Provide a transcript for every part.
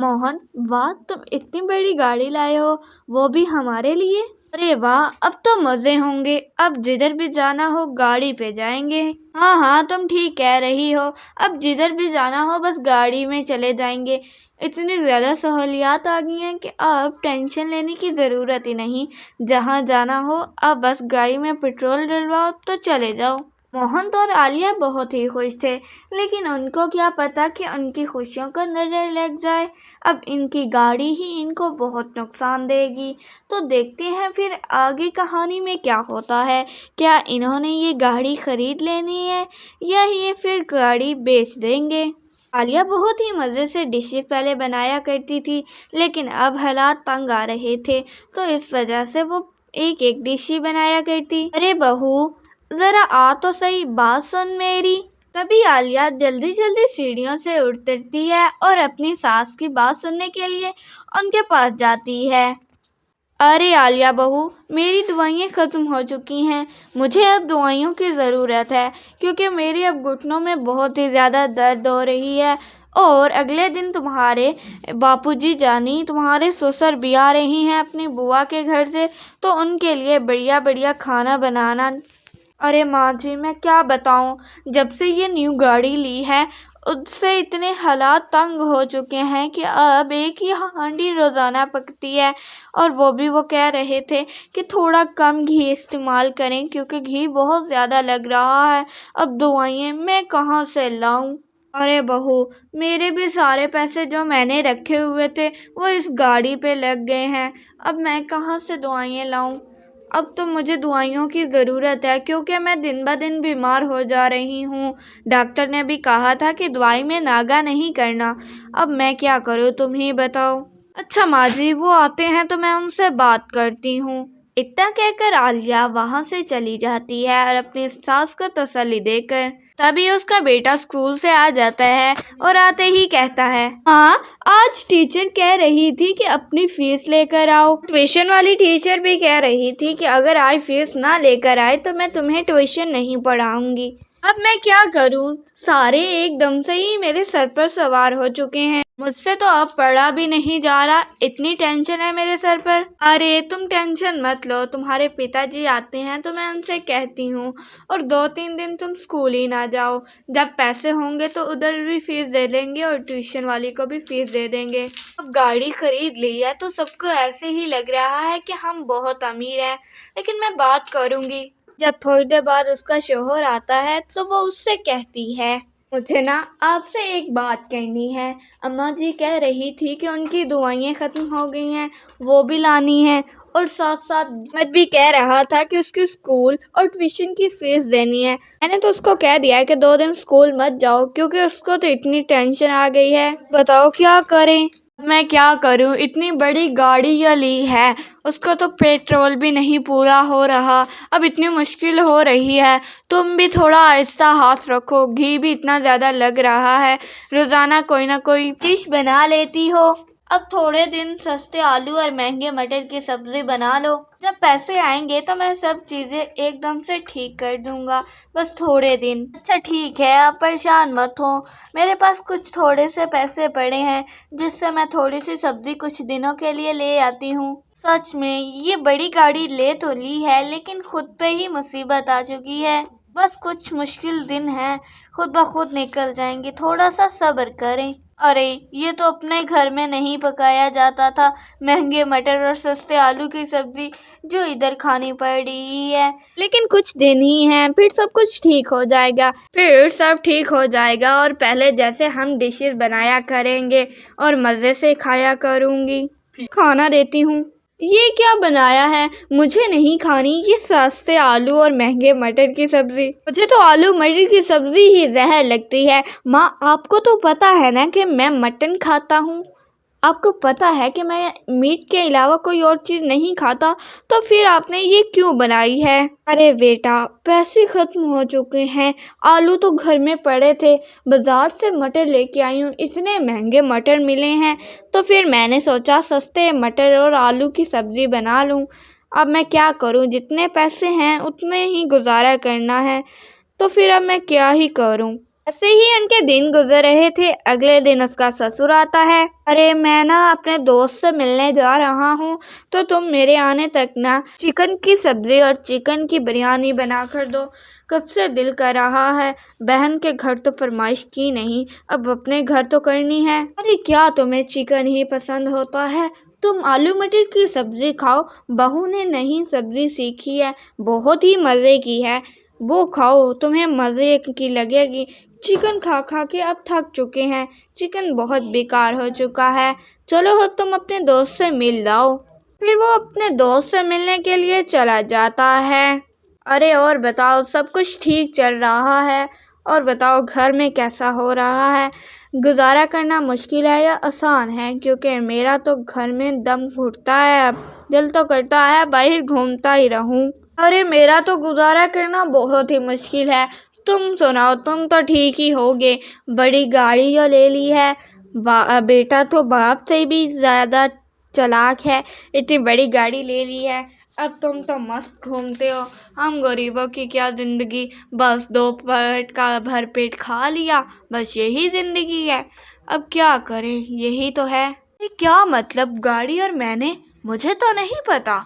मोहन, वाह, तुम इतनी बड़ी गाड़ी लाए हो, वो भी हमारे लिए। अरे वाह, अब तो मजे होंगे। अब जिधर भी जाना हो गाड़ी पे जाएंगे। हाँ हाँ, तुम ठीक कह रही हो। अब जिधर भी जाना हो बस गाड़ी में चले जाएंगे। इतनी ज़्यादा सहूलियात आ गई हैं कि अब टेंशन लेने की ज़रूरत ही नहीं। जहाँ जाना हो अब बस गाड़ी में पेट्रोल डलवाओ तो चले जाओ। मोहन और आलिया बहुत ही खुश थे, लेकिन उनको क्या पता कि उनकी खुशियों को नज़र लग जाए। अब इनकी गाड़ी ही इनको बहुत नुकसान देगी। तो देखते हैं फिर आगे कहानी में क्या होता है। क्या इन्होंने ये गाड़ी खरीद लेनी है या ये फिर गाड़ी बेच देंगे। आलिया बहुत ही मज़े से डिशेस पहले बनाया करती थी, लेकिन अब हालात तंग आ रहे थे, तो इस वजह से वो एक एक डिश ही बनाया करती। अरे बहू, ज़रा आ तो सही, बात सुन मेरी। तभी आलिया जल्दी जल्दी सीढ़ियों से उतरती है और अपनी सास की बात सुनने के लिए उनके पास जाती है। अरे आलिया बहू, मेरी दवाइयाँ ख़त्म हो चुकी हैं। मुझे अब दवाइयों की ज़रूरत है, क्योंकि मेरी अब घुटनों में बहुत ही ज़्यादा दर्द हो रही है। और अगले दिन तुम्हारे बापूजी जानी, तुम्हारे ससुर भी आ रही हैं अपनी बुआ के घर से, तो उनके लिए बढ़िया बढ़िया खाना बनाना। अरे माँ जी, मैं क्या बताऊँ, जब से ये न्यू गाड़ी ली है उससे इतने हालात तंग हो चुके हैं कि अब एक ही हांडी रोज़ाना पकती है। और वो कह रहे थे कि थोड़ा कम घी इस्तेमाल करें, क्योंकि घी बहुत ज़्यादा लग रहा है। अब दवाइयाँ मैं कहाँ से लाऊं। अरे बहू, मेरे भी सारे पैसे जो मैंने रखे हुए थे वो इस गाड़ी पे लग गए हैं। अब मैं कहाँ से दवाइयाँ लाऊं। अब तो मुझे दवाइयों की ज़रूरत है, क्योंकि मैं दिन ब दिन बीमार हो जा रही हूँ। डॉक्टर ने भी कहा था कि दवाई में नागा नहीं करना। अब मैं क्या करूँ, तुम ही बताओ। अच्छा माँ जी, वो आते हैं तो मैं उनसे बात करती हूँ। इतना कहकर आलिया वहाँ से चली जाती है और अपनी सास को तसल्ली देकर। तभी उसका बेटा स्कूल से आ जाता है और आते ही कहता है, हाँ, आज टीचर कह रही थी कि अपनी फीस लेकर आओ। ट्यूशन वाली टीचर भी कह रही थी कि अगर आज फीस ना लेकर आए तो मैं तुम्हें ट्यूशन नहीं पढ़ाऊंगी। अब मैं क्या करूं, सारे एकदम से ही मेरे सर पर सवार हो चुके हैं। मुझसे तो अब पढ़ा भी नहीं जा रहा, इतनी टेंशन है मेरे सर पर। अरे तुम टेंशन मत लो, तुम्हारे पिताजी आते हैं तो मैं उनसे कहती हूँ, और 2-3 दिन तुम स्कूल ही ना जाओ। जब पैसे होंगे तो उधर भी फीस दे देंगे और ट्यूशन वाली को भी फीस दे देंगे। अब गाड़ी खरीद ली है तो सबको ऐसे ही लग रहा है कि हम बहुत अमीर हैं, लेकिन मैं बात करूँगी। जब थोड़ी देर बाद उसका शौहर आता है तो वो उससे कहती है, मुझे ना आपसे एक बात कहनी है। अम्मा जी कह रही थी कि उनकी दवाइयाँ ख़त्म हो गई हैं, वो भी लानी है, और साथ साथ मैं भी कह रहा था कि उसकी स्कूल और ट्यूशन की फीस देनी है। मैंने तो उसको कह दिया है कि 2 दिन स्कूल मत जाओ, क्योंकि उसको तो इतनी टेंशन आ गई है। बताओ क्या करें। मैं क्या करूं, इतनी बड़ी गाड़ी ये ली है, उसको तो पेट्रोल भी नहीं पूरा हो रहा। अब इतनी मुश्किल हो रही है, तुम भी थोड़ा आहिस्ता हाथ रखो, घी भी इतना ज़्यादा लग रहा है। रोज़ाना कोई ना कोई डिश बना लेती हो। अब थोड़े दिन सस्ते आलू और महंगे मटर की सब्ज़ी बना लो। जब पैसे आएंगे तो मैं सब चीज़ें एकदम से ठीक कर दूंगा, बस थोड़े दिन। अच्छा ठीक है, आप परेशान मत हो, मेरे पास कुछ थोड़े से पैसे पड़े हैं, जिससे मैं थोड़ी सी सब्ज़ी कुछ दिनों के लिए ले आती हूँ। सच में ये बड़ी गाड़ी ले तो ली है, लेकिन खुद पे ही मुसीबत आ चुकी है। बस कुछ मुश्किल दिन हैं, खुद ब खुद निकल जाएंगे, थोड़ा सा सब्र करें। अरे ये तो अपने घर में नहीं पकाया जाता था, महंगे मटर और सस्ते आलू की सब्जी जो इधर खानी पड़ रही है। लेकिन कुछ दिन ही हैं, फिर सब कुछ ठीक हो जाएगा। फिर सब ठीक हो जाएगा और पहले जैसे हम डिशेस बनाया करेंगे और मज़े से खाया करूँगी। खाना देती हूँ। ये क्या बनाया है, मुझे नहीं खानी ये सस्ते आलू और महंगे मटर की सब्ज़ी। मुझे तो आलू मटर की सब्ज़ी ही जहर लगती है। माँ, आपको तो पता है ना कि मैं मटन खाता हूँ, आपको पता है कि मैं मीट के अलावा कोई और चीज़ नहीं खाता, तो फिर आपने ये क्यों बनाई है। अरे बेटा, पैसे ख़त्म हो चुके हैं, आलू तो घर में पड़े थे, बाज़ार से मटर लेके आई हूँ, इतने महंगे मटर मिले हैं, तो फिर मैंने सोचा सस्ते मटर और आलू की सब्ज़ी बना लूँ। अब मैं क्या करूँ, जितने पैसे हैं उतने ही गुजारा करना है, तो फिर अब मैं क्या ही करूँ। ऐसे ही उनके दिन गुजर रहे थे। अगले दिन उसका ससुर आता है। अरे मैं ना अपने दोस्त से मिलने जा रहा हूँ, तो तुम मेरे आने तक ना चिकन की सब्जी और चिकन की बिरयानी बना कर दो। कब से दिल कर रहा है, बहन के घर तो फरमाइश की नहीं, अब अपने घर तो करनी है। अरे क्या तुम्हें चिकन ही पसंद होता है? तुम आलू मटर की सब्जी खाओ, बहू ने नई सब्जी सीखी है, बहुत ही मज़े की है, वो खाओ, तुम्हें मज़े की लगेगी। चिकन खा खा के अब थक चुके हैं, चिकन बहुत बेकार हो चुका है, चलो अब तुम अपने दोस्त से मिल जाओ। फिर वो अपने दोस्त से मिलने के लिए चला जाता है। अरे और बताओ, सब कुछ ठीक चल रहा है? और बताओ घर में कैसा हो रहा है? गुजारा करना मुश्किल है या आसान है? क्योंकि मेरा तो घर में दम घुटता है, अब दिल तो करता है बाहर घूमता ही रहूं। अरे मेरा तो गुजारा करना बहुत ही मुश्किल है। तुम सुनाओ, तुम तो ठीक ही होगे, बड़ी गाड़ी जो ले ली है, बेटा तो बाप से भी ज़्यादा चालाक है, इतनी बड़ी गाड़ी ले ली है, अब तुम तो मस्त घूमते हो। हम गरीबों की क्या ज़िंदगी, बस दो पेट का भर पेट खा लिया, बस यही ज़िंदगी है, अब क्या करें, यही तो है। ये क्या मतलब गाड़ी और मैंने, मुझे तो नहीं पता।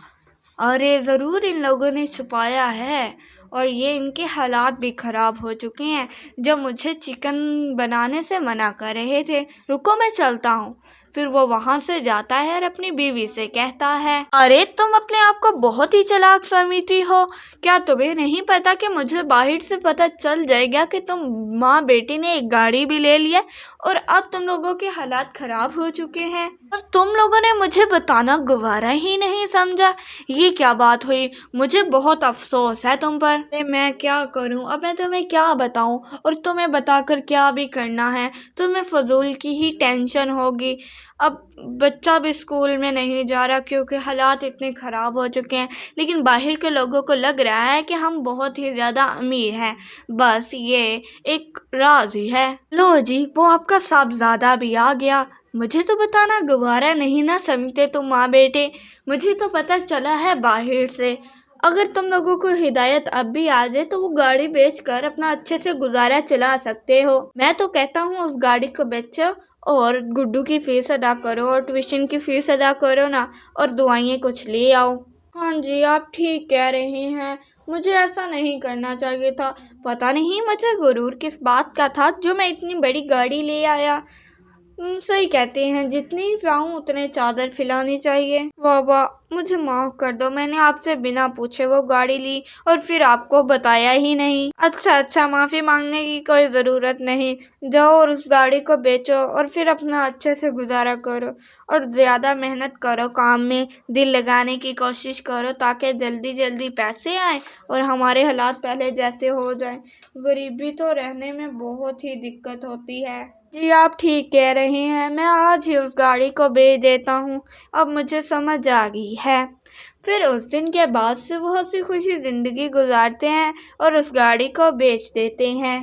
अरे ज़रूर इन लोगों ने छुपाया है, और ये इनके हालात भी ख़राब हो चुके हैं, जब मुझे चिकन बनाने से मना कर रहे थे। रुको मैं चलता हूँ। फिर वो वहाँ से जाता है और अपनी बीवी से कहता है, अरे तुम अपने आप को बहुत ही चालाक समझती हो, क्या तुम्हें नहीं पता कि मुझे बाहर से पता चल जाएगा कि तुम माँ बेटी ने एक गाड़ी भी ले लिया और अब तुम लोगों के हालात ख़राब हो चुके हैं, और तुम लोगों ने मुझे बताना गवारा ही नहीं समझा। ये क्या बात हुई? मुझे बहुत अफसोस है तुम पर। अरे मैं क्या करूं, अब मैं तुम्हें क्या बताऊं, और तुम्हें बताकर क्या भी करना है, तुम्हें फजूल की ही टेंशन होगी। अब बच्चा भी स्कूल में नहीं जा रहा क्योंकि हालात इतने ख़राब हो चुके हैं, लेकिन बाहर के लोगों को लग रहा है कि हम बहुत ही ज़्यादा अमीर हैं, बस ये एक राज ही है। लो जी, वो आपका साहबजादा भी आ गया। मुझे तो बताना गवारा नहीं ना समझते तुम माँ बेटे, मुझे तो पता चला है बाहर से। अगर तुम लोगों को हिदायत अब भी आ जाए तो वो गाड़ी बेचकर अपना अच्छे से गुजारा चला सकते हो। मैं तो कहता हूँ उस गाड़ी को बेचो और गुड्डू की फीस अदा करो और ट्यूशन की फीस अदा करो ना, और दुआएं कुछ ले आओ। हाँ जी, आप ठीक कह रहे हैं, मुझे ऐसा नहीं करना चाहिए था। पता नहीं मुझे गुरूर किस बात का था जो मैं इतनी बड़ी गाड़ी ले आया। सही कहते हैं, जितनी पाऊँ उतने चादर फैलानी चाहिए। बाबा मुझे माफ़ कर दो, मैंने आपसे बिना पूछे वो गाड़ी ली और फिर आपको बताया ही नहीं। अच्छा, माफ़ी मांगने की कोई ज़रूरत नहीं, जाओ और उस गाड़ी को बेचो और फिर अपना अच्छे से गुजारा करो, और ज़्यादा मेहनत करो, काम में दिल लगाने की कोशिश करो ताकि जल्दी जल्दी पैसे आएँ और हमारे हालात पहले जैसे हो जाएं। गरीबी तो रहने में बहुत ही दिक्कत होती है। जी आप ठीक कह रहे हैं, मैं आज ही उस गाड़ी को बेच देता हूँ, अब मुझे समझ आ गई है। फिर उस दिन के बाद से वो हंसी खुशी ज़िंदगी गुजारते हैं और उस गाड़ी को बेच देते हैं।